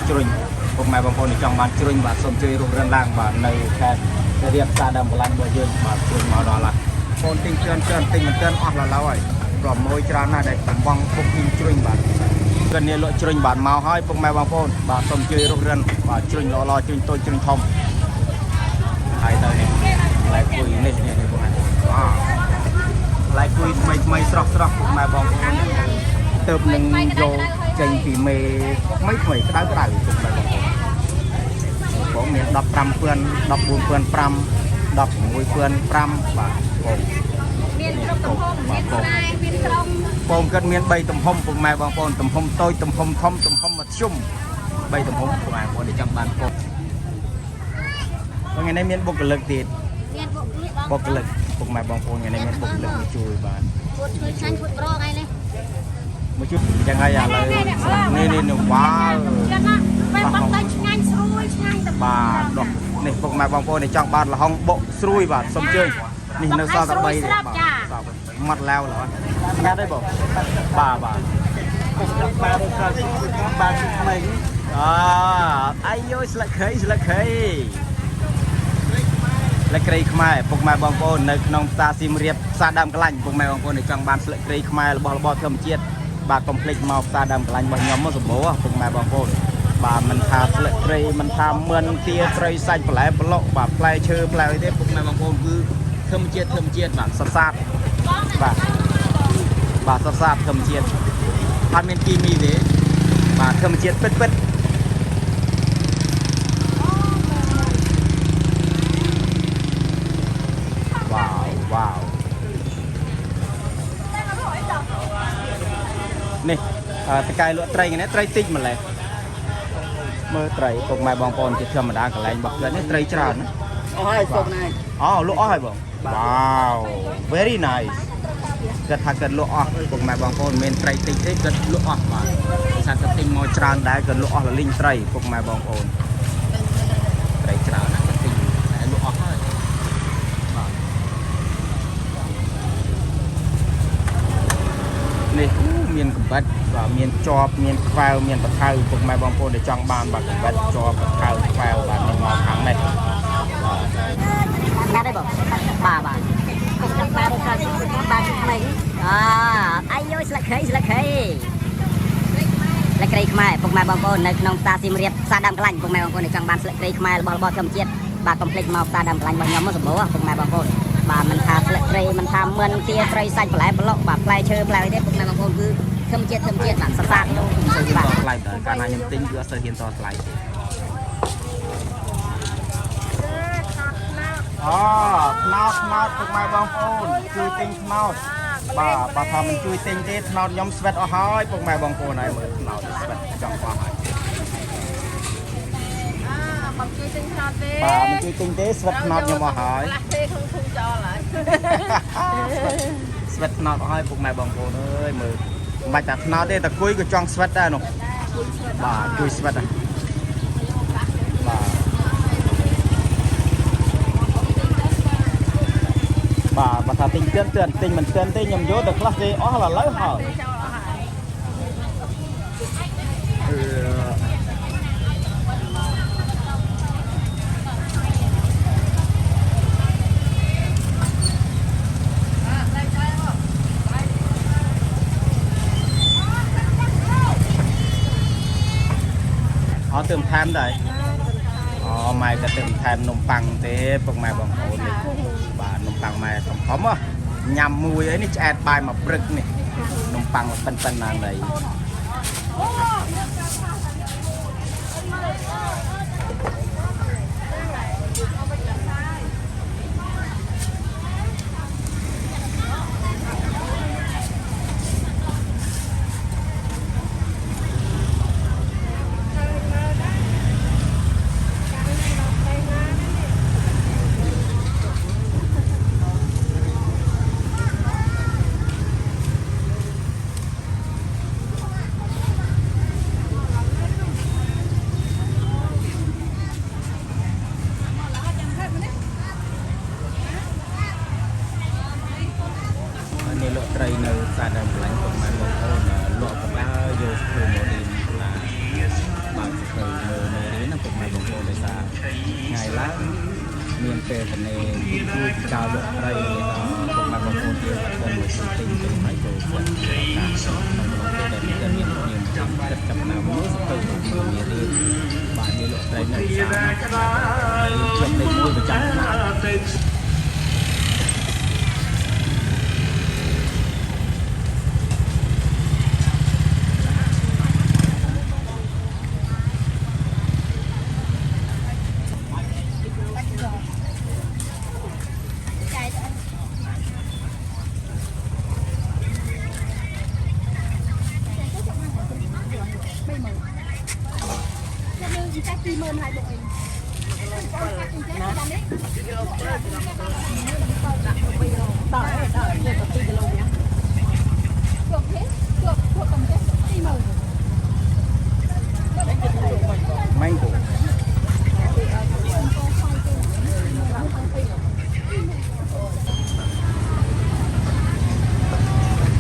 ជ្រុញពុកម៉ែបងប្អូនចង់បានជ្រុញបាទសូមជួយរុះរានឡើងបាទនៅខេត្តរៀបសារដើមកន្លែងរបស់យើងបាទជួយមកដល់ហើយបងទិញច្រើនទិញមិនទាន់អស់ឡើយហើយប្រមួយច្រើនណាស់ដែលកំបងពុកញីជ្រុញបាទកិននេះលក់ជ្រុញបាទមកហើយពុកម៉ែបងប្អូនបាទសូមជួយរុះរានបាទជ្រុញល្អជ្រុញតូចជ្រុញធំហើយទៅនេះកន្លែងគួយនេះពុកម៉ែបាទកន្លែងគួយថ្មីស្រស់ពុកម៉ែបងប្អូនទៅនឹងយកចេញពីមេថ្មីក្តៅពុកម៉ែបងប្អូនបងមាន15ពឿន14ពឿន5 16ពឿន5បាទបងមានគ្រប់ទំហំមានខ្សែមានក្រុមបងគាត់មាន3ទំហំពុកម៉ែបងប្អូនទំហំតូចទំហំធំទំហំមធ្យម3ទំហំពុកម៉ែបងប្អូនដែលចង់បានពុកថ្ងៃនេះមានបុគ្គលិកទៀតមានបុគ្គលិកពុកម៉ែបងប្អូនថ្ងៃនេះមានបុគ្គលិកមកជួយបាទពួតជួយចាញ់ពួតប្រកអីនេះមកជួយយ៉ាងហើយឥឡូវនេះវ៉ាវចាណាពេលបាត់ទៅឆ្ងាញ់ស្រួយឆ្ងាញ់តែបាទដោះនេះពុកម៉ែបងប្អូនដែលចង់បានលហុងបុកស្រួយបាទសូមជួយនេះនៅសល់តែ3ទេបាទមាត់ឡាវឡើយស្ងាត់ទេបងបាទបាទបាទថ្មីអាយយស្លឹកគ្រៃស្លឹកគ្រៃខ្មែរពុកម៉ែបងប្អូននៅក្នុងផ្សារសៀមរាបផ្សារដើមកន្លាញ់ពុកម៉ែបងប្អូនដែលចង់បានស្លឹកគ្រៃខ្មែររបស់របរធម្មជាតិបាទកុំភ្លេចមកផ្សារដើមកន្លាញ់របស់ខ្ញុំមកសម្បូរពុកម៉ែបងប្អូនបាទមិនថាស្លឹកគ្រៃមិនថាមឿនទាត្រីសាច់បន្លែប្លុកបាទផ្លែឈើផ្លែអីទេពុកម៉ែបងប្អូនគឺធម្មជាតិបាទសសាតបាទសសាតធម្មជាតិអត់មានគីមីទេបាទធម្មជាតិពិតវ៉ាវនេះតកែលក់ត្រីនេះត្រីតិចម្លេះមើលត្រីពុកម៉ែបងប្អូនជាធម្មតាកន្លែងរបស់គាត់នេះត្រីច្រើនណាអស់ហើយពុកណែអូលក់អស់ហើយបងwow very nice គាត់ថាគាត់លក់អស់ពុកម៉ែបងប្អូនមិនត្រីតិចទេគាត់លក់អស់បាទភាសាគាត់ទិញមកច្រើនដែរគាត់លក់អស់លលីងត្រីពុកម៉ែបងប្អូនត្រីច្រើនណាគាត់ទិញតែលក់អស់ហើយបាទនេះមានកំបិតបាទមានជាប់មានខ្វែវមានបថៅពុកម៉ែបងប្អូនដែលចង់បានបាទកំបិតជាប់បថៅខ្វែវបាទនេះមកខាងនេះបាទដែរបងបាទបាទបាទថ្មីអាយយស្លឹកគ្រៃខ្មែរពុកម៉ែបងប្អូននៅក្នុងផ្សារសៀមរាបផ្សារដើមកន្លាញ់ពុកម៉ែបងប្អូនដែលចង់បានស្លឹកគ្រៃខ្មែររបស់របរធម្មជាតិបាទកុំភ្លេចមកផ្សារដើមកន្លាញ់របស់ខ្ញុំមកសម្បូរពុកម៉ែបងប្អូនបាទមិនថាស្លឹកគ្រៃមិនថាមឿនទាត្រីសាច់បន្លែប្លុកបាទផ្លែឈើផ្លែអីទេពុកម៉ែបងប្អូនគឺធម្មជាតិបាទសសាតបាទថ្លៃដល់កាលណាខ្ញុំទិញគឺអត់សូវហ៊ានតថ្លៃទេអូថ្នោតពុកម៉ែបងប្អូនជួយទិញថ្នោតបាទបើថាមិនជួយទិញទេថ្នោតខ្ញុំស្វិតអស់ហើយពុកម៉ែបងប្អូនហើយមើលថ្នោតស្វិតចង់អស់ហើយមិនជួយទិញថ្នោតទេបាទមិនជួយទិញទេស្វិតថ្នោតខ្ញុំអស់ហើយខ្លះទេក្នុងធុងចោលហើយស្វិតថ្នោតអស់ហើយពុកម៉ែបងប្អូនអើយមើលមិនបាច់តែថ្នោតទេតែគួយក៏ចង់ស្វិតដែរនោះបាទជួយស្វិតបាទបាទបើថាទិញទិញមិនទិញទេខ្ញុំយកទៅខ្លះទេអស់ឥឡូវហើយអត់ទើបថែមដែរអូម៉ែក៏ទើបថែមនំប៉័ងទេពុកម៉ែបងប្អូននេះបាទនំប៉័ងម៉ែធំញ៉ាំមួយអីនេះឆ្អែតបាយមកព្រឹកនេះនំប៉័ងប៉ិនណាស់đấy អ មានពេលទៅនៃជួយចោលលោកត្រីពុកម៉ែបងប្អូនទៀតគាត់មកជួយទិញទៅហើយចូលគាត់ការក្នុងពេលដែលមានមានចាំចិត្តចំណាំមួយទៅមើលមានរៀនបាទមានលោកត្រីនៅផ្សារខ្ញុំលេខ1ប្រចាំឆ្នាំ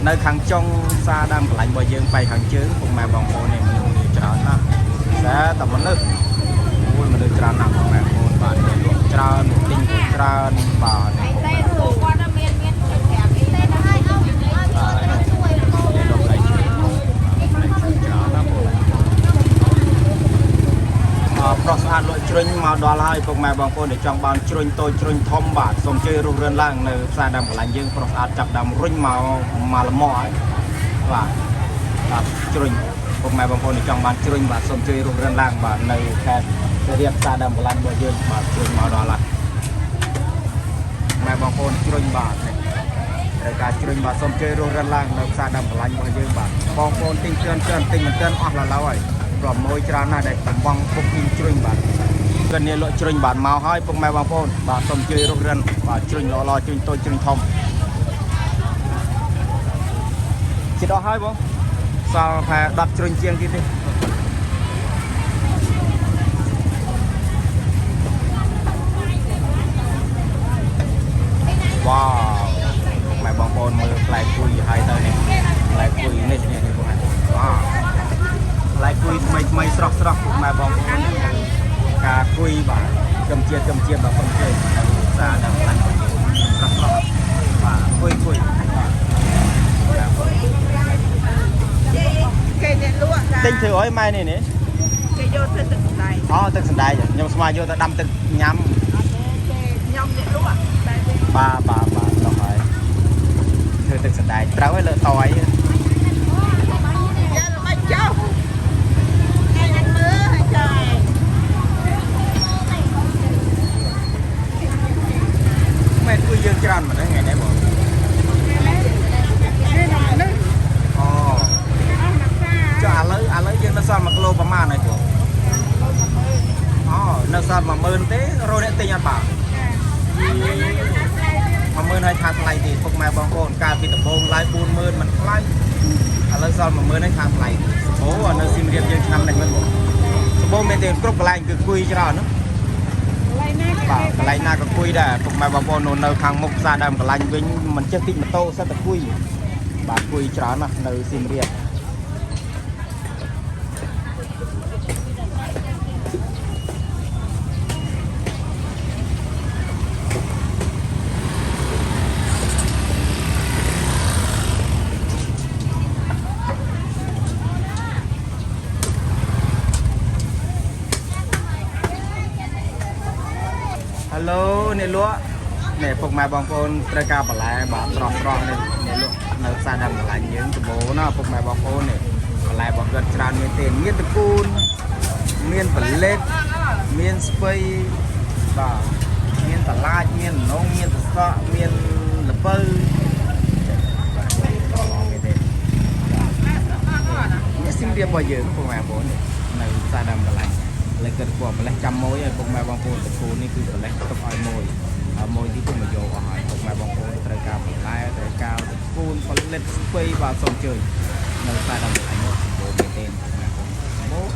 នៅខាងចុងសាដើមកន្លែងរបស់យើងបែកខាងជើងពុកម៉ែបងប្អូននេះមានច្រើនណាស់តែតែមនុស្សមនុស្សច្រើនណាស់ពុកម៉ែបងប្អូនបាទមានលក់ច្រើនទិញច្រើនបាទតែគាត់មានជួយប្រាប់អីតែឲ្យជួយលោកឡៃជួយច្រើនណាស់បងប្រុសស្អាតលក់ជ្រុញមកដល់ហើយពុកម៉ែបងប្អូនដែលចង់បានជ្រុញតូចជ្រុញធំបាទសូមជួយរុះរើឡើងនៅផ្សារដើមកន្លែងយើងប្រុសស្អាតចាប់ដើមរុញមកល្មមហើយបាទជ្រុញពុកម៉ែបងប្អូនដែលចង់បានជ្រុញបាទសូមជួយរុះរើឡើងបាទនៅខេត្តរៀបផ្សារដើមកន្លែងរបស់យើងបាទជ្រុញមកដល់ហើយម៉ែបងប្អូនជ្រុញបាទនេះត្រូវការជ្រុញបាទសូមជួយរុះរើឡើងនៅផ្សារដើមកន្លែងរបស់យើងបាទបងប្អូនទិញច្រើនទិញមិនទាន់អស់ឡើយហើយប្រមូលច្រើនណាស់ដែលកំបងពុកញីជ្រុញបាទគាត់នេះលក់ជ្រុញបាទមកហើយពុកម៉ែបងប្អូនបាទសូមជួយរុះរើបាទជ្រុញល្អជ្រុញតូចជ្រុញធំជិតអស់ហើយបងសល់តែ10ជ្រុញជាងទៀតទេវ៉ាវម៉ែបងប្អូនមើលផ្លែគួយហើយទៅនេះផ្លែគួយនេះបងវ៉ាផ្លែគួយថ្មីស្រស់ម៉ែបងប្អូនការគួយបាទចំជាតិបាទខ្ញុំជឿសារដល់ខ្លាំងស្រស់បាទគួយគេអ្នកលក់ទិញធ្វើអីម៉ែនេះគេយកទៅទឹកសណ្ដែកអូទឹកសណ្ដែកខ្ញុំស្មានយកទៅដាំទឹកញ៉ាំខ្ញុំអ្នកលក់បាទដល់ហើយធ្វើទឹកសណ្ដែកត្រូវឲ្យលើតយយ៉ាមិនចោលថ្ងៃមើលហើយចាមែនគឺយើងច្រើនមិនហ្នឹងថ្ងៃនេះបងអូចុះឥឡូវយើងនៅសល់1គីឡូប្រហែលហើយបងអូនៅសល់10000ទេរោអ្នកទិញអត់បាទ10000ហើយថាថ្លៃទេពុកម៉ែបងប្អូនកាលពីដំបូងឡាយ40000មិនថ្លៃឥឡូវសល់10000ហើយថាថ្លៃអូនៅស៊ីមរៀបយើងឆ្នាំនេះមិនបងសម្បូរមែនទេគ្រប់កន្លែងគឺគួយច្រើនណាបាទកន្លែងណាក៏គួយដែរពុកម៉ែបងប្អូននៅខាងមុខផ្សារដើមកន្លែងវិញមិនចេះតិចម៉ូតូសិតតែគួយបាទគួយច្រើនណាស់នៅស៊ីមរៀបហេឡូអ្នកលក់នេះពុកម៉ែបងប្អូនត្រូវការបន្លែបាទស្រស់នេះអ្នកលក់នៅផ្សារដើមកន្លែងយើងដំបូងណាពុកម៉ែបងប្អូននេះបន្លែរបស់គាត់ច្រើនមែនទេមានតកូនមានផលិតមានស្ពៃបាទមានតឡាចមានលងមានសសក់មានល្ពៅនេះស៊ីមរៀបរបស់យើងពុកម៉ែបងប្អូននៅផ្សារដើមកន្លែងលើកគាត់ម្លេះចាំមួយឲ្យពុកម៉ែបងប្អូនតកូននេះគឺម្លេះទុកឲ្យមួយទីទៅមកយកអស់ហើយពុកម៉ែបងប្អូនត្រូវការបន្លែត្រូវការតកូនផលិតស្ពៃបាទសូមជើញនៅផ្សារដើមកន្លែងមកសម្បូរមែនទេពុកម៉ែបងប្អូន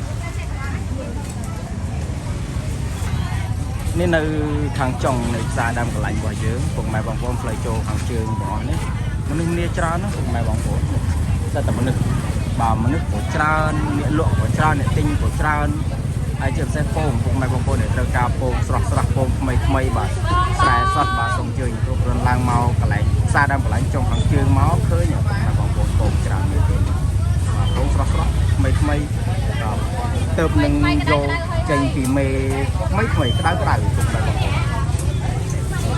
នេះនៅខាងចុងនៃផ្សារដើមកន្លែងរបស់យើងពុកម៉ែបងប្អូនផ្លូវចូលខាងជើងបងប្អូននេះមនុស្សមានច្រើនណាស់ពុកម៉ែបងប្អូនតែមនុស្សបាទមនុស្សក៏ច្រើនអ្នកលក់ក៏ច្រើនអ្នកទិញក៏ច្រើន ai chưa xét phồng cũng mai bông phồng để treo cao phồng sọt phồng mây bà xài sọt bà sông chơi những cái lang màu cái này xa đam cái này trong hàng chơi máu khơi nhở mai bông phồng tràn như thế phồng sọt mây tớp nâng vô trên thì mấy cái đá cũng mai bông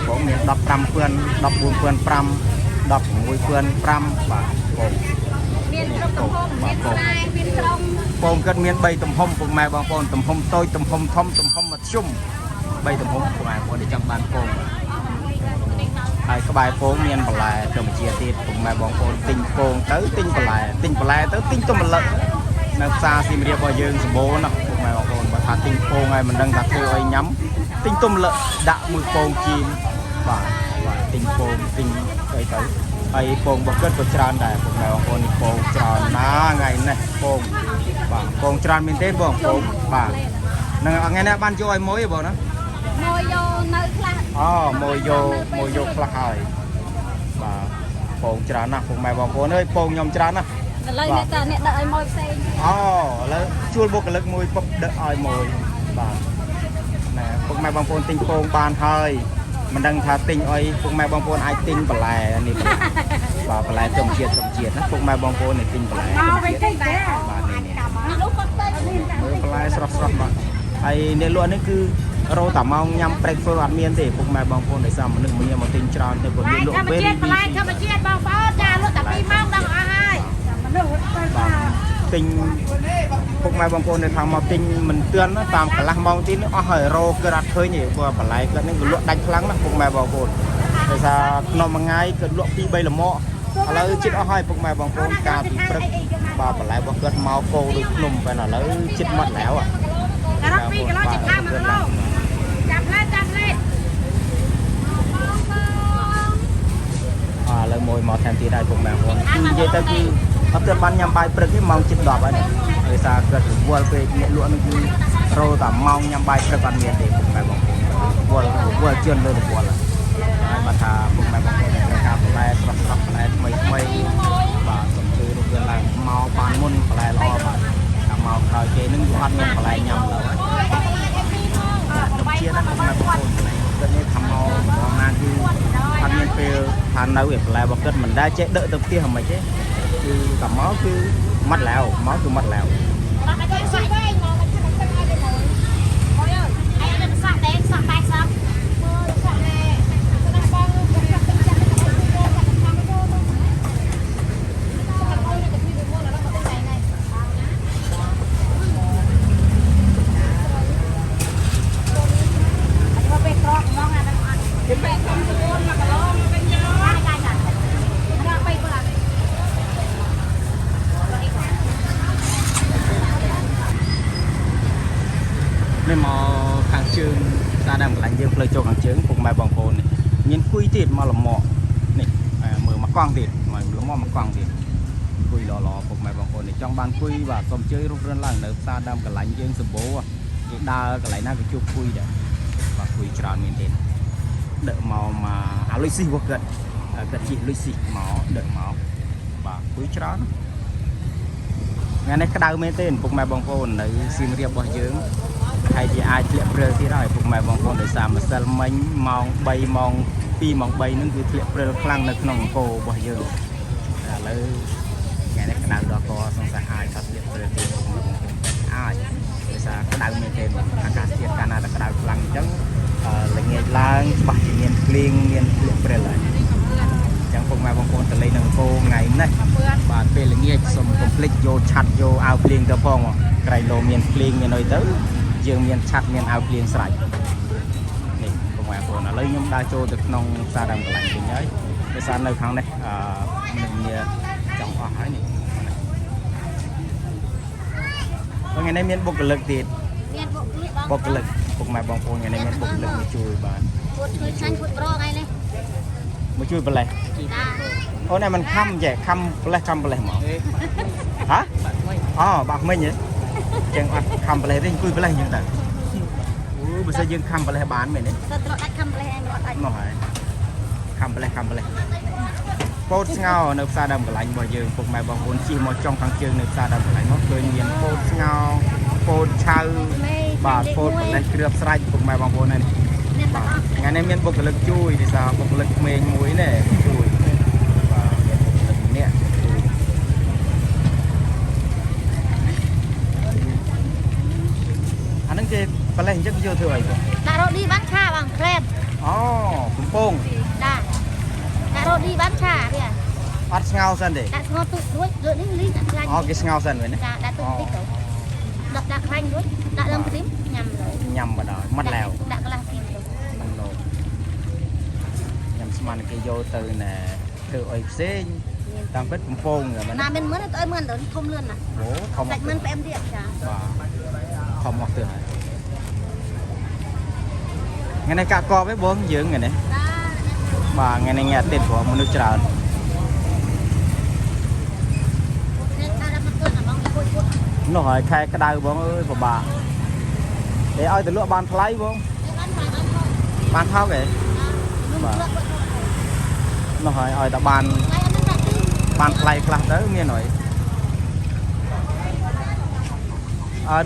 phồng miền đập trăm phương đập buồn phương pram đập mùi phương pram bà phồng phồng cất miền bay tầm hôm cùng mai bông phồng tầm hôm tôi tầm hôm thom tầm hôm mặt chung bay tầm hôm của mai bông để trong bàn phồng ai có bài phồng miền bờ lại tầm chia tiết cùng mai bông phồng tinh phồng tới tinh bờ lại tới tinh tôm lợn nâng xa xí miền bờ dương bố nè cùng mai bông phồng và thà tinh phồng này mình đang đặt theo ấy nhắm tinh tôm lợn đạ mùi phồng chim và tinh phồng tinh ấy tới ai phồng bậc cất bậc tràn này cùng mai bông phồng tràn ná ngày này phồng tràn miền tây phồng và ngày nay ban cho ai mối vậy nó môi vô nơi khác môi vô khácហើយបាទពងច្រើនណាស់ពុកម៉ែបងប្អូនអើយពងខ្ញុំច្រើនណាស់ឥឡូវអ្នកតើអ្នកដឹកឲ្យមកផ្សេងឥឡូវជួលបុគ្គលិកមួយពុកដឹកឲ្យមួយបាទណែពុកម៉ែបងប្អូនទិញពងបានហើយមិនដឹងថាទិញអីពុកម៉ែបងប្អូនអាចទិញបន្លែនេះបាទបន្លែធម្មជាតិណាពុកម៉ែបងប្អូននេះទិញបន្លែធម្មជាតិបាទនេះលោកគាត់ទៅបន្លែស្រស់បាទហើយអ្នកលក់នេះគឺរោតាម៉ោងញ៉ាំ breakfast អត់មានទេពុកម៉ែបងប្អូនដោយសារមនុស្សម្នាមកទិញច្រើនទៅគាត់មានលក់ពេលបន្លែធម្មជាតិបងប្អូនចាលក់តែ2ម៉ោងដល់អស់ហើយមនុស្សទិញពុកម៉ែបងប្អូននៅខាងមកទិញមិនទឿនតាមកន្លះម៉ោងទៀតអស់ហើយរោគឺអត់ឃើញទេព្រោះបន្លែគាត់នឹងលក់ដាច់ខ្លាំងណាស់ពុកម៉ែបងប្អូនដោយសារក្នុងមួយថ្ងៃគាត់លក់2 3 លម៉កឥឡូវជិតអស់ហើយពុកម៉ែបងប្អូនកាលពីព្រឹកបាទបន្លែរបស់គាត់មកគោដូចភ្នំបែរឥឡូវជិតមកแล้วការ៉ុត2គីឡូចិត្ត5 គីឡូចាប់លេខឥឡូវមួយមកថែមទៀតហើយពុកម៉ែបងប្អូនគឺនិយាយទៅគឺអត់ទាន់បានញ៉ាំបាយព្រឹកទេម៉ោងជិត10ហើយដោយសារគាត់រវល់ពេកអ្នកលក់នឹងគឺរោតែម៉ោងញ៉ាំបាយព្រឹកអត់មានទេពុកម៉ែបងប្អូនរវល់ជឿនលើរវល់ហើយបានថាពុកម៉ែបងប្អូនត្រូវការបន្លែស្រស់បន្លែថ្មីបាទសូមជួយរកវាឡើងមកបានមុនបន្លែល្អបាទតាមមកក្រោយគេនឹងអត់មានបន្លែញ៉ាំឡើយជាណាស់ពុកម៉ែបងប្អូនគាត់នេះថាមកបងណាគឺអត់មានពេលថានៅឯបន្លែរបស់គាត់មិនដែលចេះដឹកទៅផ្ទះហ្មងទេគឺតែមកគឺម៉ាត់แล้วមកគឺម៉ាត់แล้วបាត់តែសាក់វិញមកមិនថាទៅឲ្យទេមើលអើយអីអត់សាក់ទេសាក់តែសាក់មើលសាក់ទេស្ដាប់បងគាត់ចាក់ទឹកចាក់ទៅខាងទៅទៅអូនទៅពីមើលแล้วមកទៅไหนអត់ទៅក្រកមកអាហ្នឹងអត់គេបែកកំសួនមកកន្លងវិញយកហើយកាយណាដល់ไปบ่ล่ะនេះមកខាងជើងតាដើមកន្លែងយើងផ្លូវចូលខាងជើងពុកម៉ែបងប្អូននេះមានគួយទៀតមកលំមកនេះមើលមកកង់ទៀតមកលំមកកង់ទៀតគួយល្អពុកម៉ែបងប្អូននេះចង់បានគួយបាទសូមជួយរុះរឿនឡើងនៅផ្សារដើមកន្លែងយើងសម្បូរគេដើរកន្លែងណាក៏ជួបគួយដែរបាទគួយច្រើនមែនទេដឹកមកអាលុយស៊ីរបស់គាត់ជិះលុយស៊ីមកដឹកមកបាទគួយច្រើនថ្ងៃនេះក្តៅមែនទេពុកម៉ែបងប្អូននៅសៀមរាបរបស់យើងហើយជាអាចធ្លាក់ព្រិលទៀតហើយពុកម៉ែបងប្អូនដោយសារម្សិលមិញម៉ោង3ម៉ោង2ម៉ោង3ហ្នឹងគឺធ្លាក់ព្រិលខ្លាំងនៅក្នុងអង្គររបស់យើងឥឡូវថ្ងៃនេះក្តៅដល់ក៏សង្ស័យអាចថាធ្លាក់ព្រិលទៀតអាចដោយសារក្តៅមែនទេអាកាសធាតុកាលណាតែក្តៅខ្លាំងអញ្ចឹងល្ងាចឡើងច្បាស់ជាមានភ្លៀងមានធ្លាក់ព្រិលហើយចឹងពុកម៉ែបងប្អូនទៅលេងនៅអង្គរថ្ងៃនេះបាទពេលល្ងាចសូមកុំភ្លេចយកឆាត់យកអាវភ្លៀងទៅផងក្រៃលោមានភ្លៀងមានអីទៅយើងមានឆាត់មានអាវភ្លៀងស្រេចនេះពុកម៉ែបងប្អូនឥឡូវខ្ញុំដើរចូលទៅក្នុងផ្សារដើមកន្លែងវិញហើយដោយសារនៅខាងនេះនឹងមានចង់អស់ហើយនេះថ្ងៃនេះមានបុគ្គលិកទៀតមានបុគ្គលិកពុកម៉ែបងប្អូនថ្ងៃនេះមានបុគ្គលិកមកជួយបាទពួតជួយចាញ់ពួតប្រថ្ងៃនេះមកជួយប្រលេះអូនឯមិនខំចេះខំប្រលេះមកហ៎បាក់មិញហ៎ចឹងអត់ខំប្រលេះទេអង្គុយប្រលេះចឹងទៅអូបើសិនយើងខំប្រលេះបានមែនទេទៅត្រកដាច់ខំប្រលេះឯងអត់ដាច់មកហើយខំប្រលេះពោតស្ងោនៅផ្សារដើមកន្លែងរបស់យើងពុកម៉ែបងប្អូនជិះមកចុងខាងជើងនៅផ្សារដើមកន្លែងមកឃើញមានពោតស្ងោពោតឆៅ បាទពោតបន្លែគ្រឿបស្រេចពុកម៉ែបងប្អូននេះថ្ងៃនេះមានបុគ្គលិកជួយនេះសាបុគ្គលិកក្មេងមួយនេះជួយបាទនេះអានឹងគេបន្លែអញ្ចឹងយកធ្វើអីបង ដាក់រ៉ូឌីបានឆាបងក្លែប អូកំពង ដាក់រ៉ូឌីបានឆាវា អត់ស្ងោរសិនទេ ដាក់ស្ងោរទុករួចលើនេះលីដាក់ខ្លាញ់ អូគេស្ងោរសិនវិញណា ចាដាក់ទុកតិចទៅដាក់ខ្លាញ់រួចដាក់លឹមព្រីមញ៉ាំเลย ញ៉ាំបណ្ដោយមាត់ឡាវ ដាក់កន្លះព្រីមទៅ ញ៉ាំស្មានគេយកទៅណែធ្វើអីផ្សេងតាមពិតកំពងហ្នឹង ណាមិនមើលទៅអីមើលទៅធំលឿនណា អូខំ សាច់មិនផ្អែមទៀតចា បាទខំមកទៅហើយថ្ងៃនេះកាក់កបឯងបងយើងថ្ងៃនេះ ចា បាទថ្ងៃនេះថ្ងៃអាទិត្យព្រោះមនុស្សច្រើន នេះថាដល់មកទៅណាបងពួយ នោះហើយខែក្តៅបងអើយពិបាកគេឲ្យទៅលក់បានថ្លៃបង បានថោក បានថោកឯង បាទ នោះហើយឲ្យតែបាន ហើយអត់នឹងដាក់ទី បានថ្លៃខ្លះទៅមានហើយ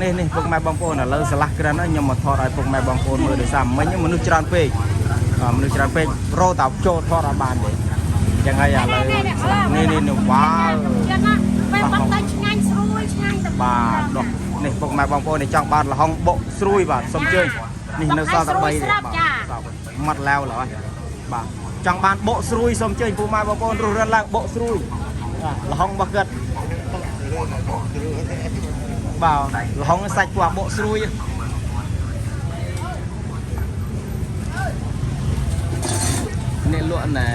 នេះពុកម៉ែបងប្អូនឥឡូវឆ្លាស់ក្រិនហើយខ្ញុំមកថតឲ្យពុកម៉ែបងប្អូនមើលដោយសារមិញមនុស្សច្រើនពេកមនុស្សច្រើនពេករោតែចូលថតអត់បានទេអញ្ចឹងហើយឥឡូវនេះវ៉ាវ ចាំណាពេលបងទៅឆ្ងាញ់ស្រួយឆ្ងាញ់តែ បាទនោះនេះពុកម៉ែបងប្អូននេះចង់បានលហុងបុកស្រួយបាទសុំជើញនេះនៅសល់តែ3ទេបាទមាត់ឡាវឡើយបាទចង់បានបុកស្រួយសុំជើញពុកម៉ែបងប្អូនរស់រានឡើងបុកស្រួយលហុងរបស់គាត់បាទលហុងសាច់ពួកបុកស្រួយនេះលក់ណែ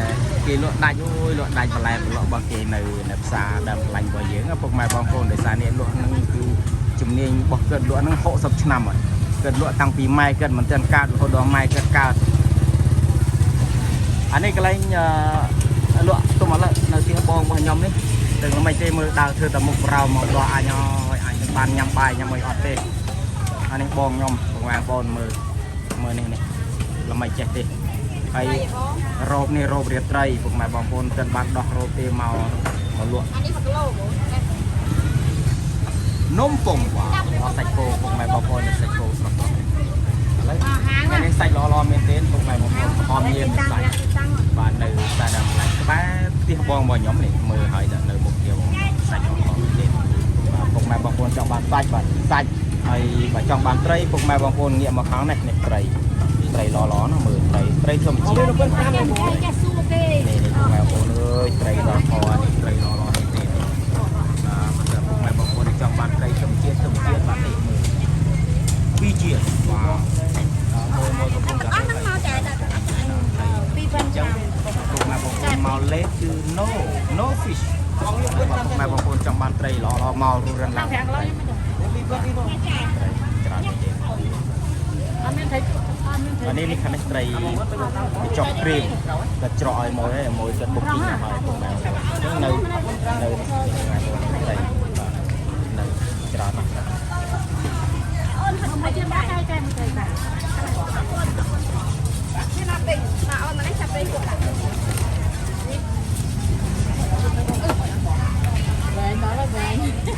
គេលក់ដាច់អូយលក់ដាច់បន្លែលក់របស់គេនៅផ្សារដើមខ្លាញ់របស់យើងពុកម៉ែបងប្អូនដោយសារនេះលក់ហ្នឹងគឺជំនាញរបស់គាត់លក់ហ្នឹង60ឆ្នាំហើយគាត់លក់តាំងពីម៉ែគាត់មិនទាន់កើតរហូតដល់ម៉ែគាត់កើតអានេះកន្លែងលក់ទុំឥឡូវនៅទីបងរបស់ខ្ញុំនេះទាំងមិនទេមើលដើរធ្វើតែមុខប្រោមកដល់អញហើយអញនឹងបានញ៉ាំបាយញ៉ាំអីអត់ទេអានេះបងខ្ញុំបងប្អូនមើលនេះល្មិចចេះទេហើយរ៉ូបនេះរ៉ូបរាត្រីពុកម៉ែបងប្អូនទិនបានដោះរ៉ូបទេមកលក់ អានេះ1គីឡូ នំពងបាទសាច់គោពុកម៉ែបងប្អូនសាច់គោស្រស់ៗឥឡូវនេះសាច់ល្អៗមែនទេពុកម៉ែបងប្អូនហមញៀនសាច់បាទនៅផ្សារដើមខ្លាញ់ក្បែរផ្ទះបងរបស់ខ្ញុំនេះមើលហើយនៅមុខផ្ទះបងសាច់ល្អៗមែនទេបាទពុកម៉ែបងប្អូនចង់បានសាច់បាទសាច់ហើយបើចង់បានត្រីពុកម៉ែបងប្អូនងាកមកខាងនេះត្រីល្អៗណាមើលត្រីធម្មជាតិ ចាំចាសួរគេ នេះពុកម៉ែបងប្អូនអើយត្រីដល់ខនេះត្រីល្អៗនេះទេបាទពុកម៉ែបងប្អូនចង់បានត្រីធម្មជាតិបាទនេះមើល2ជាតិវ៉ាវមើលកំពុងតែ អត់នឹងមកចា2,000ចា ពុកម៉ែបងប្អូនមកលេខគឺ no fish ពុកម៉ែបងប្អូនចង់បានត្រីល្អៗមករស់រានឡើងត្រីច្រើនទេអានេះខាងនេះត្រីចុកព្រៀងគាត់ច្រកឲ្យមួយហើយមួយគាត់បុកពីញ៉ាំហើយពុកម៉ែបងប្អូននៅត្រីនៅច្រើនណាស់ អូនមកជិះដាក់តែមកទៅបាទនេះណាពេញមកអូនមកនេះចាប់ពេញគាត់ដាក់វែងដល់ហើយវែង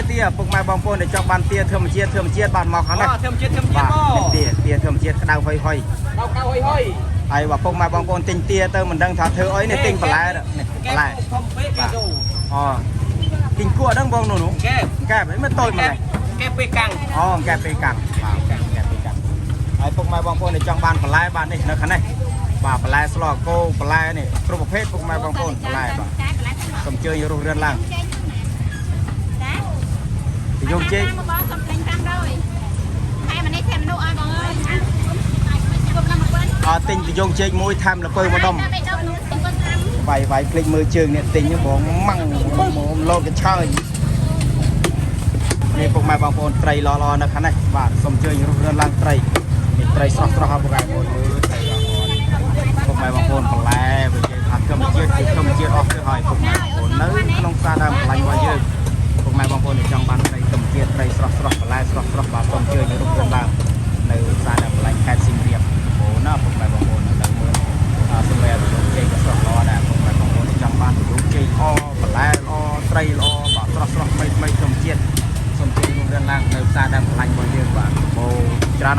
ទាពុកម៉ែបងប្អូនដែលចង់បានទាធម្មជាតិបានមកខាងនេះធម្មជាតិបងទាធម្មជាតិក្តៅហុយហើយបើពុកម៉ែបងប្អូនទិញទាទៅមិនដឹងថាធ្វើអីនេះទិញបន្លែនេះបន្លែអូទិញគួរហ្នឹងបងនោះកែបមិនតូចមកនេះកែបពេលកាំងអូកែបពេលកាំងបាទកែបពេលកាំងហើយពុកម៉ែបងប្អូនដែលចង់បានបន្លែបាទនេះនៅខាងនេះបាទបន្លែស្លគោបន្លែនេះគ្រប់ប្រភេទពុកម៉ែបងប្អូនបន្លែបាទសូមជើញរស់រានឡើងយកជេកមកបងសំលេង500ហើយម្នេះថែមមនុស្សឲ្យបងអើយទិញទៅយកជេកមួយថែមលពៅម្ដុំវាយคลิกមើលជើងអ្នកទិញបងម៉ាំងលោតកឆើយ นี่พวกแม่บางคนไตรรอๆนะครับนะบาทสมเจยรูปเรือนล่างไตรมีไตรสระครับพวกแม่บางคนไตรรอพวกแม่บางคนปลาไปเจอผักเครื่องเจี๊ยดเครื่องเจี๊ยดออกคือหอยพวกแม่บางคนนึกน้องซาดำปลาไว้เยอะพวกแม่บางคนในจังหวัดไตรเครื่องเจี๊ยดไตรสระปลาสระบาทสมเจยรูปเรือนล่างในซาดำปลาแค่สิงเรียบโอ้น่าพวกแม่บางคนดังเมืองสมัยรูปเจี๊ยดก็สระรอได้พวกแม่บางคนในจังหวัดรูปเจี๊ยดอ้อปลาอ้อไตรอ้อบาทสระไม่เครื่องเจี๊ยดสมเจยรูปเรือนล่างในซาดำปลาไว้เยอะกว่าโอ้จาน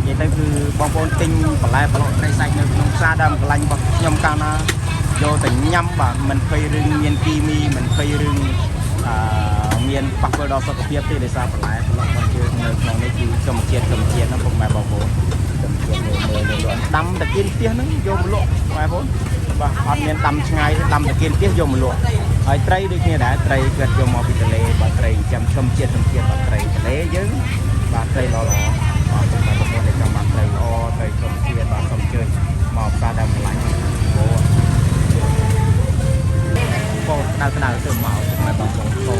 vậy đâyคือบางคนติงปลายปลอกในใส่ในน้องซาดำปลายบักยำกานาโยแต่ยำแบบมันเคยรึงเมียนกีมีมันเคยรึงเมียนปักเบอร์ดอสกเปียบที่ได้ซาปลายปลอกมันเยอะในน้องในคือกำเชียดนะผมหมายบอกผมกำเชียดเลยดำตะกินเตี้ยนั้นโยมโลกหมายผมว่าอันเมียนดำง่ายดำตะกินเตี้ยโยมโลกไอ้ไตรด้วยเนี่ยนะไตรเกิดโยมมาพิทะเลบาไตรจำกำเชียดบาไตรทะเลเยอะบาไตรหล่อผมมาบอกว่าในจังหวัดไตรอ้อไตรสมเชียร์บาสมเชยหมอบซาดำหลังโบ้โบ้ดาวกระดาษเสื่อมหมอบผมมาบอกโบ้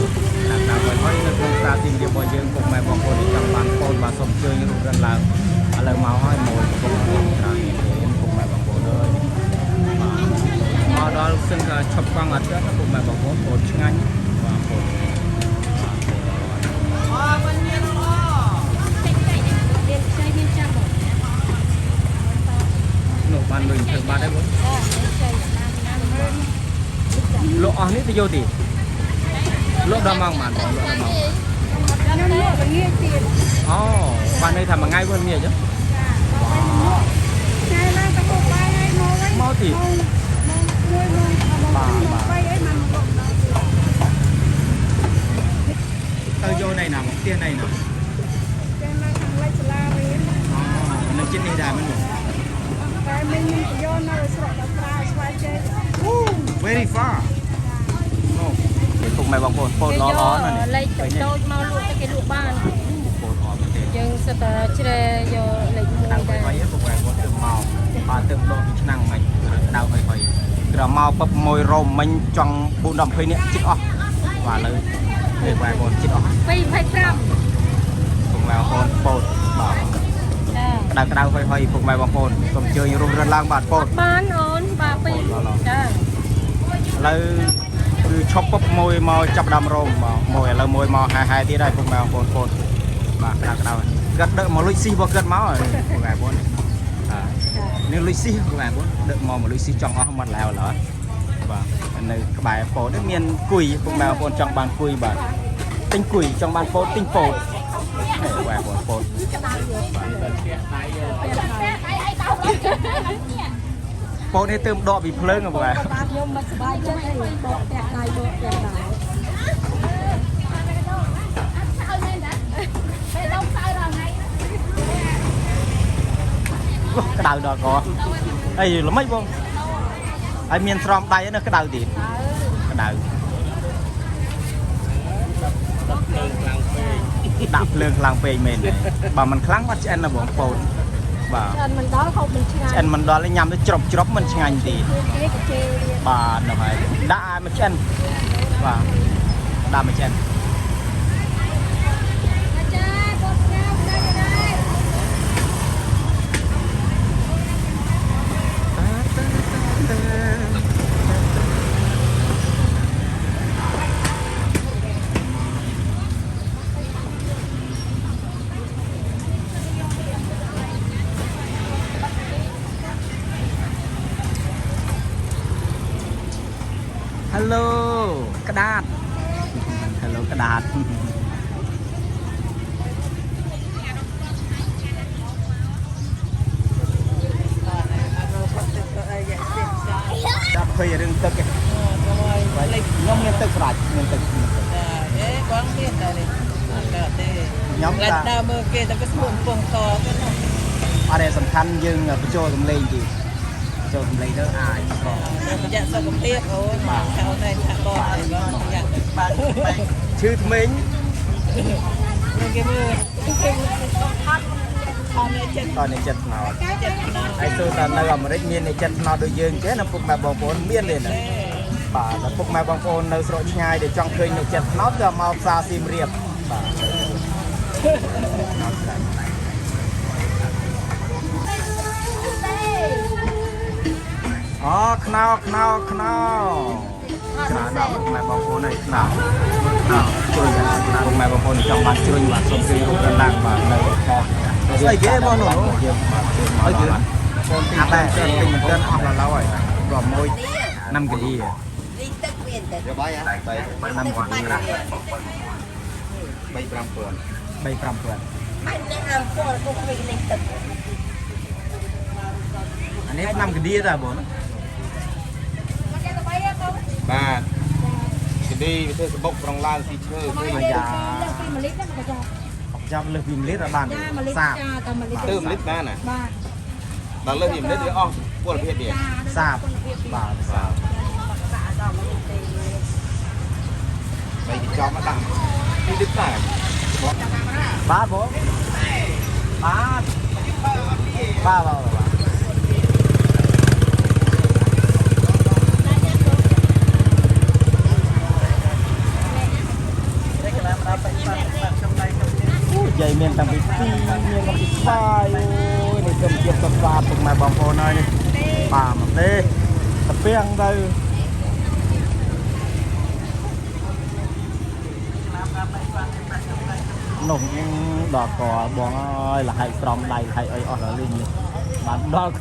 ดาวไว้ไว้ในกรุงซาติงเดียบเยอะผมมาบอกว่าในจังหวัดโบ้บาสมเชยรูปร่างลาวอะไรมาห้อยโม่ผมมาบอกทางนี้ผมมาบอกโบ้เลยมาดอลซึ่งก็ชอบฟังอัดก็ผมมาบอกโบ้ช่างว่าโบ้หนูบ้านมึงถึงบ้านได้บ่โลอ่ะนี่จะโยดิโลดำมังมันโลดำมังอ๋อบ้านนี้ทำมาง่ายกว่าเมียจ้ะmau thì bà tao vô này nào một tia này nào nó trên đây đài mình very far no cùng mày bằng phồn lo này lấy tôi mau luôn cái lụa ban nhưng sao ta chơi giờ lấy đào phải phải cùng mày có từng màu từng đôi năng mày đào phải phải rồi màu bắp môi rôm mình chọn buôn đầm phơi nè chích off và lời để vài con chích off phải trăm cùng mày bằng phồn bảo đào phải cùng mày bằng phồn cùng chơi như rôm rân lang bạt phồn bán ổn bà pin lờiคือชอบปุ๊บมวยมาจับดำรมมวยแล้วมวยมาหายที่ได้พวกแมวโคนมากระดาษกัดเดอะมาลุยซีบอกเกิดมาเลยพวกแมวโคนนี่ลุยซีพวกแมวโคนเดอะมาลุยซีจังอ๋อมันแล้วเหรอว่าในกระบายโปนี่เมียนกุยพวกแมวโคนจังบานกุยบานติ้งกุยจังบานโปติ้งโปพวกแมวโคนโปโปนี่เติมดอกบีเพลิงอะพวกแมวcái đầu đó có đây là mấy bông ai miền from đây nó cái đầu gì cái đầu đạp lưng làng về mình bà mình kháng bắt anh là bọn phồn bà anh mình đó là nhằm để chọc mình ngành gì bà nó phải đã mà chân và đã mà chân hello กระดาษ hello กระดาษดับเคยเรื่องตึกnhóm miềnตึกphải miềnตึกquán miền này nhóm là đào mơ kia ta có buồn buồn to cái nó ở đây sầm khăn nhưng ở chỗ tầm lên thì chỗ tầm lên đó ai còn dạ sao cũng tiếc thôi mà sau này thả con này có nhận chứ mình cái mưaตอนนี้จัดหนอไอ้ตัวตอนนั้นเราไม่ได้เมียนในจัดหนอโดยยืนแค่นั้นพวกแม่บางคนเมียนเลยนะป่าแล้วพวกแม่บางคนในสระง่ายเดี๋ยวจังเคยในจัดหนอจะมาซาซิมเรียบ อ๋อขนาวច្រើនដល់ម៉ែបងប្អូនឲ្យខ្នៅជួយដល់ម៉ែបងប្អូនចង់បានជួយបាទសូមជួយរូបដំឡើងបាទនៅខេត្តស្អីគេបងនោះយើងបាទជួយមកអីគេបងទីតែពេញមិនទាន់អស់ឡើយព្រោះមួយ5កឌី đi tức viên tức យកបាយហ៎5កឌី 3 5 3 5 000 3 5 mấy năm phút cũng bị lên tức អានេះ5កឌីតាបង បាទគឌីវាធ្វើសបុកប្រងឡើងស៊ីឈើគឺ អាយ៉ាចាប់លើសពី1លីត្របានសាប ទៅ1លីត្របានណា បាទ ដល់លើសពី1លីត្រវាអស់ពលភាពវា សាបបាទសាប បីគេចំមកដាក់2លីត្រតែ បាទបងបាទយាយមានតាំងពី2មានតាំងពីស្វាយអូយនេះខ្ញុំជៀបទៅស្វាពុកម៉ែបងប្អូនហើយនេះបាទមកទេតាពីងទៅនំដល់កបងអើយលហៃស្រំដៃលហៃអីអស់ដល់លីងបានដល់ក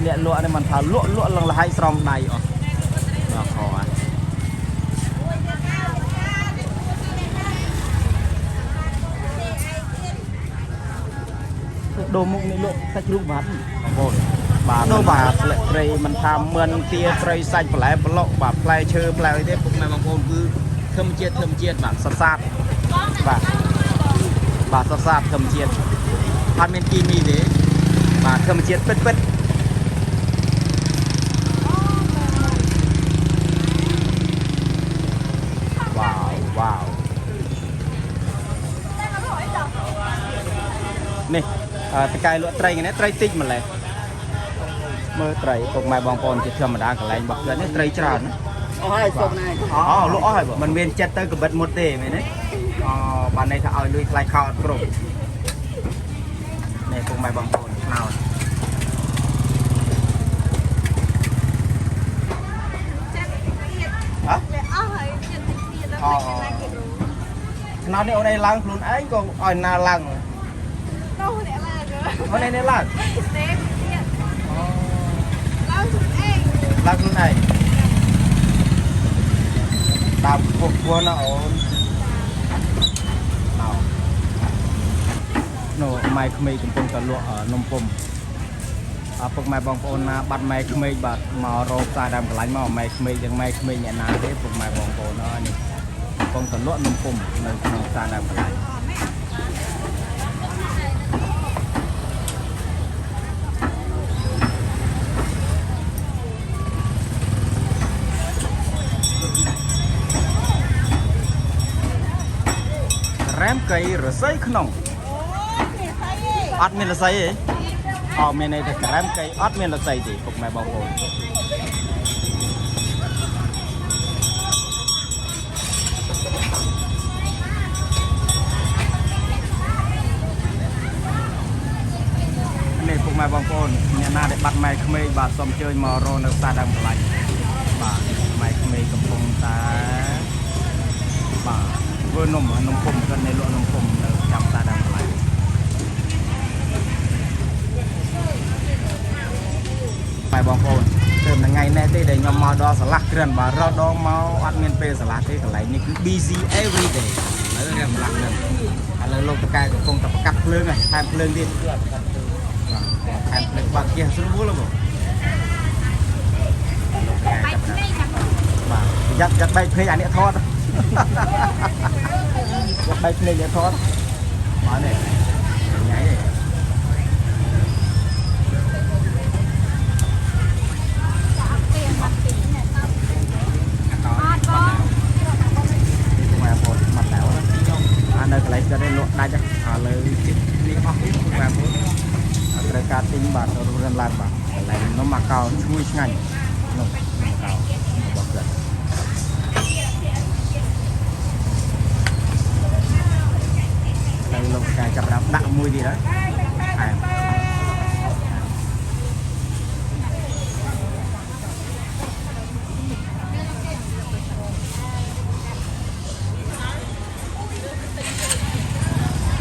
អ្នកលក់នេះមិនថាលក់លងលហៃស្រំដៃអស់ដល់កអ่ะដូរមុខនេះលក់សាច់ជ្រូកបាត់បងប្អូនបាទដូរបាទស្លឹកត្រីមិនថាមឿនទាត្រីសាច់បន្លែប្លុកបាទផ្លែឈើផ្លែអីទេពុកម៉ែបងប្អូនគឺធម្មជាតិបាទសសាតបាទសសាតធម្មជាតិអត់មានគីមីទេបាទធម្មជាតិពិតវ៉ាវនេះតកែលក់ត្រីនេះត្រីតិចម្លេះមើលត្រីពុកម៉ែបងប្អូនជាធម្មតាកន្លែងរបស់គាត់នេះត្រីច្រើនណា ôi sụp này អូលក់អស់ហើយមិនមានចិត្តទៅកបិតមុតទេមែនទេអូបានន័យថាឲ្យលុយថ្លៃខោអត់គ្រប់នេះពុកម៉ែបងប្អូនខ្នោតហ៎អូខ្នោតនេះអូនឯងឡើងខ្លួនឯងក៏ឲ្យណាឡើងអូនឯងឡើងឡើងខ្លួនឯងតាមពុកគួរណាអូននោះម៉ែក្មេងកំពុងតែលក់នំពុំពុកម៉ែបងប្អូនណាបាត់ម៉ែក្មេងបាទមករកផ្សារដើមកន្លែងមកម៉ែក្មេងយ៉ាងម៉ែក្មេងអ្នកណាទេពុកម៉ែបងប្អូននេះកំពុងតែលក់នំពុំនៅក្នុងផ្សារដើមកន្លែងរ៉ែមកៃរស័យក្នុងអត់មានរស័យទេអត់មានន័យថារ៉ែមកៃអត់មានរស័យទេពុកម៉ែបងប្អូននេះពុកម៉ែបងប្អូនអ្នកណាដែលបាត់ម៉ែក្មេងបាទសូមអញ្ជើញមករកនៅផ្សារដើមកន្លែងបាទម៉ែក្មេងកំពុងតែបាទធ្វើនំពុំគាត់នៅលក់នំពុំនៅចាំផ្សារដើមកន្លែងបែបបងប្អូនទើបថ្ងៃនេះទេដែលខ្ញុំមកដល់សាលាក្រិនបាទរត់ដងមកអត់មានពេលសាលាទេកន្លែងនេះគឺ busy every day ឥឡូវនេះម្ល៉េះហ្នឹងឥឡូវលោកតកែកំពុងតែប្រកាត់ភ្លើងហើយថែមភ្លើងទៀតបាទថែមភ្លើងបាត់ជាស្រួលបងបាទយ៉ាត់បែកភ្នែកអានេះថតបែកភ្នែកអ្នកថតបាទនេះញ៉ៃនេះនៅកន្លែងគាត់នេះលក់ដាច់ឥឡូវចិត្តនេះអស់នេះបាទត្រូវការទិញបាទរៀនឡើងបាទកន្លែងនំអាកោឈ្ងុយឆ្ងាញ់នំអាកោរបស់គាត់ มวยดีแล้ว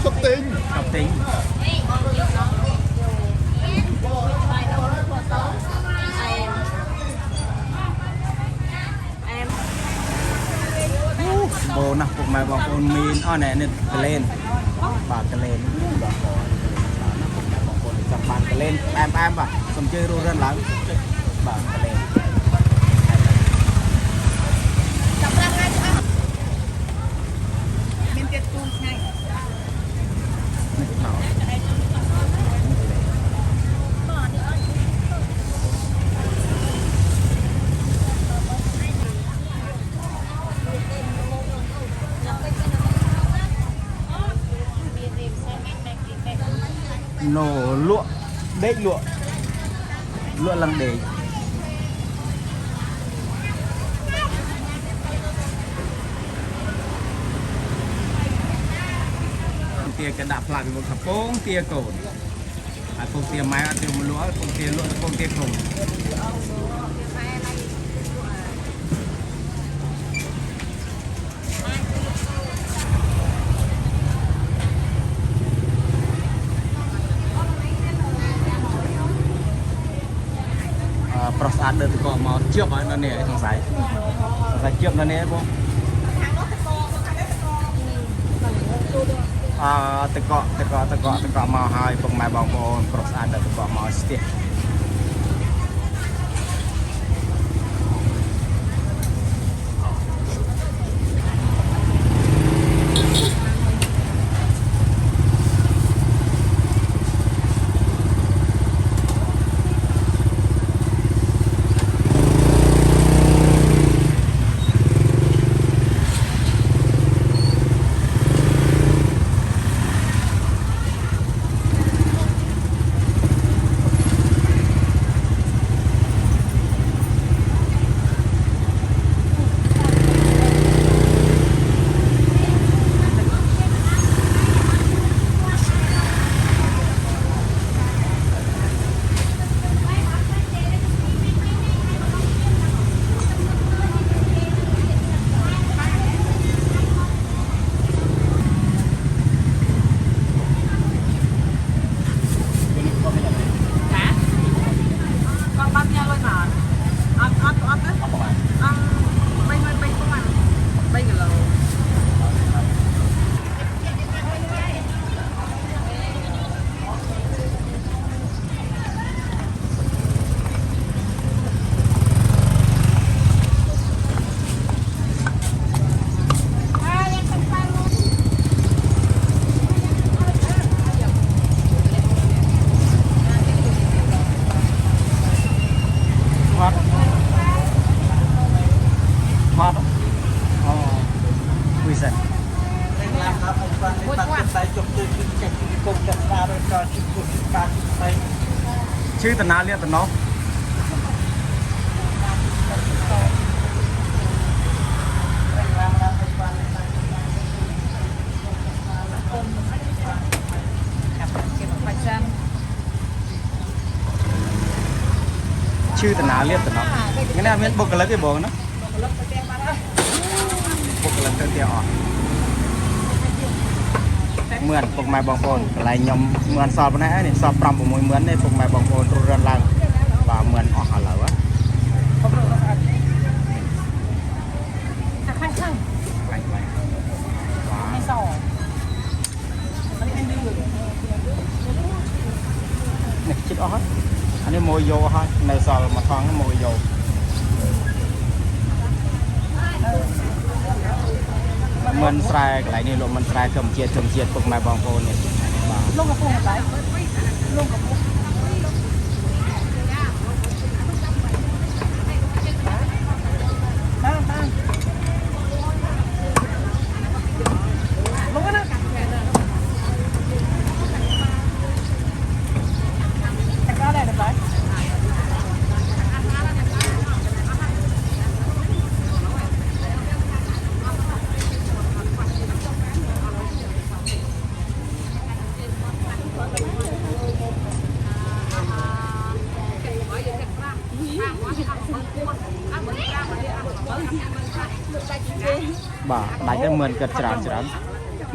ชอบติง กับติงโบนะพวกมาบอกคนมีนอ้อไหนเนี่ยกระเลนบากกระเลนบอกคนจับบากกระเลนแอมป่ะสมชื่อรู้เรื่องหลังบากกระเลนโนลวกเด็กลวกลังเด็กเตียกระดาษพลาดไปหมดครับโป้งเตียโกนไอ้พวกเตียไม้เตียมันลวกพวกเตียลวกพวกเตียกลงประสาทเดินตะกอมาเชือบไว้นั่นเนี่ยสงสัยเชือบนั่นเนี่ยพวกตะกอมาหายพวกแม่บางคนประสาทเดินตะกอมาสเตียชื่อตนาเรียกตนาชื่อตนาเรียกตนางั้นน่ะมันบกกันแล้วกี่บอกนะบกกันแล้วเตี้ยอ่อนเหมือนพวกไม้บางคนอะไรยมเหมือนสอบนะนี่สอบปรำผมเหมือนในพวกไม้บางคนรูเรือนล่างว่าเหมือนออกอะไรวะข้างไม่สอบนี่คิดออกฮะอันนี้โมโยฮะในสอบมาท้องโมโยมันสายอะไรนี่ลงมันสายจมเจียดพวกไม้บางคนเนี่ยลงกระโปรงอะไรลงกระโปรง បាទដាច់ទៅមិនគិតច្រើន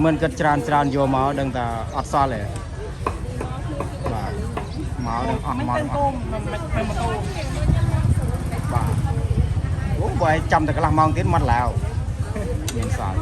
មិនគិតច្រើនយកមកដឹងតែអត់សល់ទេបាទមកនឹងអត់មកបាទអូបើចាំតែកន្លះម៉ោងទៀតមកឡាវមានសល់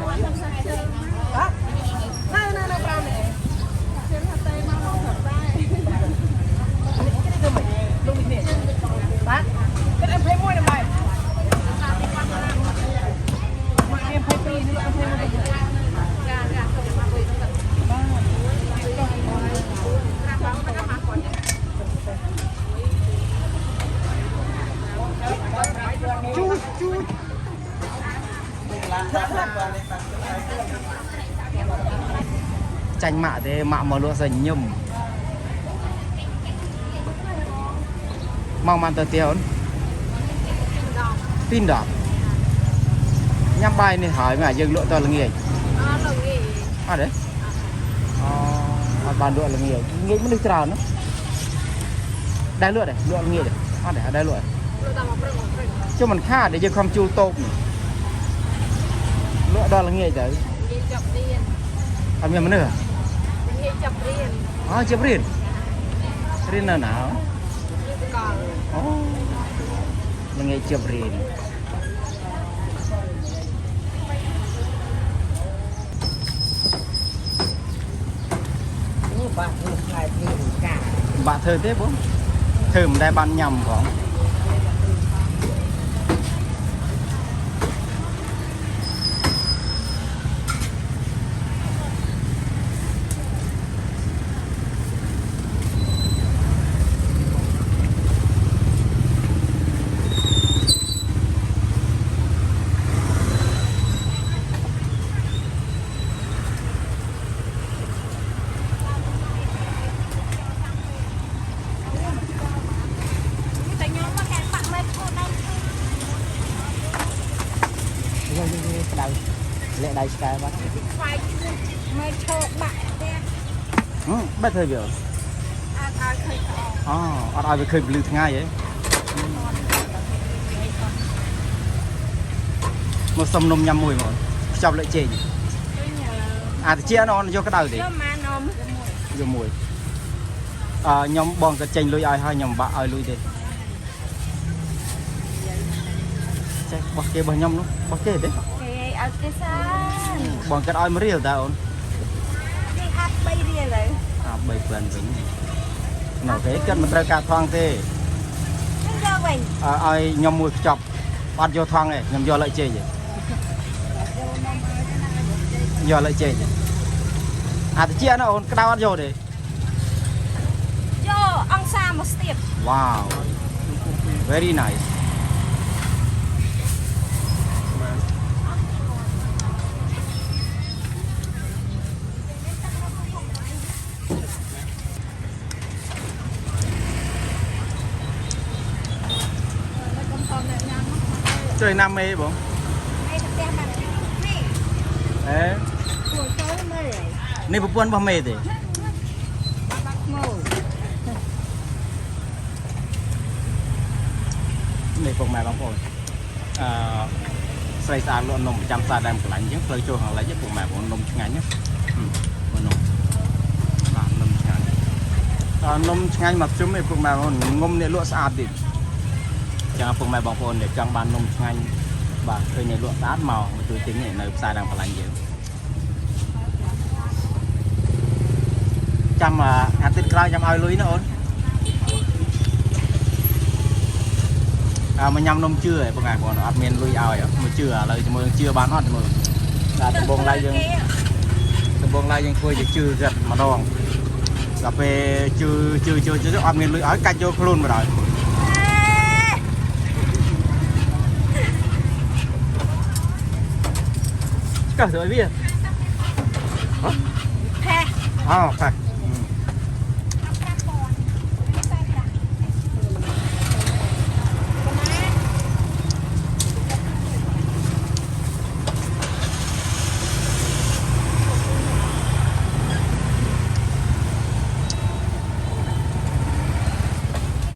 ចាញ់ម៉ាក់ទេម៉ាក់មកលក់សាច់ញឹមមកបានទៅទៀតអូនពី10ញ៉ាំបាយនេះហើយមកយើងលក់តល្ងាចអត់ទេអត់បានលក់ល្ងាចងាយមនុស្សច្រើនណាដែរលក់ដែរលក់ល្ងាចអត់ដែរលក់ចុះមិនខាតដែលយើងខំជួលតូបលក់ដល់ល្ងាចទៅអត់មានមនុស្សអូចាប់រៀននៅណាអូល្ងាចចាប់រៀនបាក់ធ្វើទេបងធ្វើមិនដែលបានញ៉ាំផងលែកដៃឆ្កែបាត់ខ្វាយមិនឈោបាក់ទេបាត់ធ្វើវាអត់ឲ្យឃើញអូអត់ឲ្យវាឃើញពលឺថ្ងៃហ៎មកសុំនំញ៉ាំមួយមកខ្ចប់លើចេកអាតិចអនយកក្តៅទេយកម៉ានំយកមួយខ្ញុំបងក៏ចេញលុយឲ្យហើយខ្ញុំបាក់ឲ្យលុយទេចេះបោះគេបោះខ្ញុំនោះបោះគេទេអត់ទេសាបងកាត់ឲ្យ1រៀលតើអូនគេហាត់3រៀលហើយ3ផ្លែនវិញណ៎ទេគាត់មិនត្រូវការថងទេយកវិញឲ្យខ្ញុំមួយខ្ចប់អត់យកថងទេខ្ញុំយកលើចេកទេយកលើចេកអាតិចណាអូនក្តៅអត់យកទេយកអង្សាមកស្ទាប Wow very nice chơi Nam mê bố ê này buồn bao mê thế này phục mẹ bóng phổi xây xa luôn nồng trăm xa đem của lạnh chứ lời chua hoặc là giúp phục mẹ bóng nồng ngắn nhé nồng ngắn mặt chúng mẹ phục mẹ bóng ngâm này lụa xa đi chẳng phục mẹ bóng phổi để trong bàn nồng ngắn và tôi này lụa đát màu mà tôi tính này nơi xa đang của lạnh dữ chăm mà hạt tiết cao chăm ai lưới nó ổn mà nhâm nông chưa ấy bữa ngày còn ăn miên lưới ao ấy mà chưa lời cho mừng chưa bán hết rồi là từ bông lai dân khui thì chưa gật mà đòn cà phê chưa ăn miên lưới ở canh cho luôn mà rồi cả rồi biết hả phải